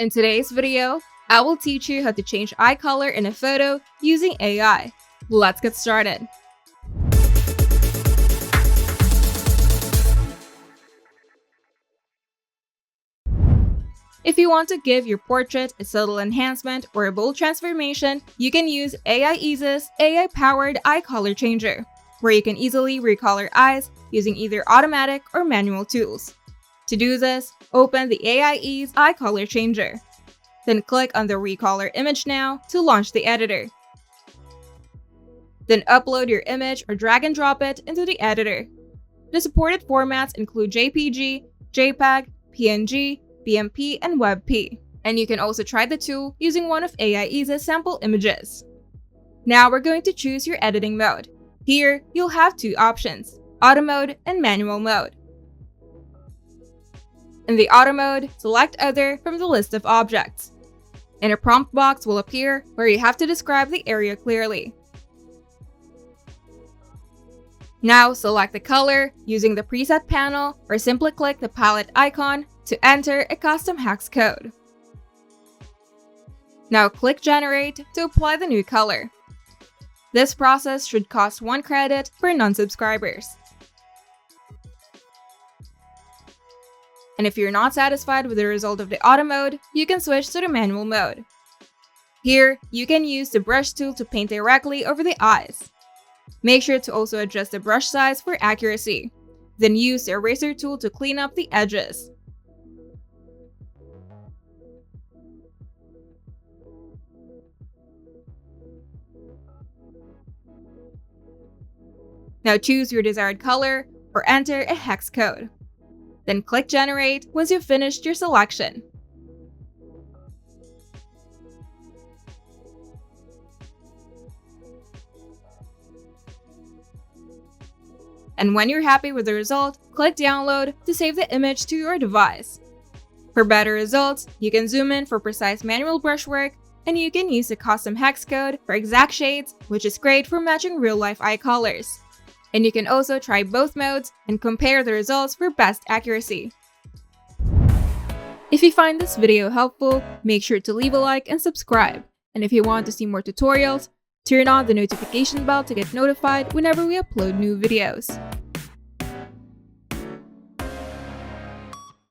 In today's video, I will teach you how to change eye color in a photo using AI. Let's get started. If you want to give your portrait a subtle enhancement or a bold transformation, you can use AIEase's AI-powered eye color changer, where you can easily recolor eyes using either automatic or manual tools. To do this, open the AIEase eye color changer. Then click on the Recolor Image Now to launch the editor. Then upload your image or drag and drop it into the editor. The supported formats include JPG, JPEG, PNG, BMP, and WebP. And you can also try the tool using one of AIEase's sample images. Now we're going to choose your editing mode. Here, you'll have two options, Auto Mode and Manual Mode. In the Auto Mode, select Other from the list of objects. And a prompt box will appear where you have to describe the area clearly. Now select the color using the preset panel or simply click the palette icon to enter a custom hex code. Now click Generate to apply the new color. This process should cost 1 credit for non-subscribers. And if you're not satisfied with the result of the Auto Mode, you can switch to the Manual Mode. Here, you can use the brush tool to paint directly over the eyes. Make sure to also adjust the brush size for accuracy. Then use the eraser tool to clean up the edges. Now choose your desired color or enter a hex code. Then click Generate once you've finished your selection. And when you're happy with the result, click Download to save the image to your device. For better results, you can zoom in for precise manual brushwork, and you can use a custom hex code for exact shades, which is great for matching real-life eye colors. And you can also try both modes and compare the results for best accuracy. If you find this video helpful, make sure to leave a like and subscribe. And if you want to see more tutorials, turn on the notification bell to get notified whenever we upload new videos.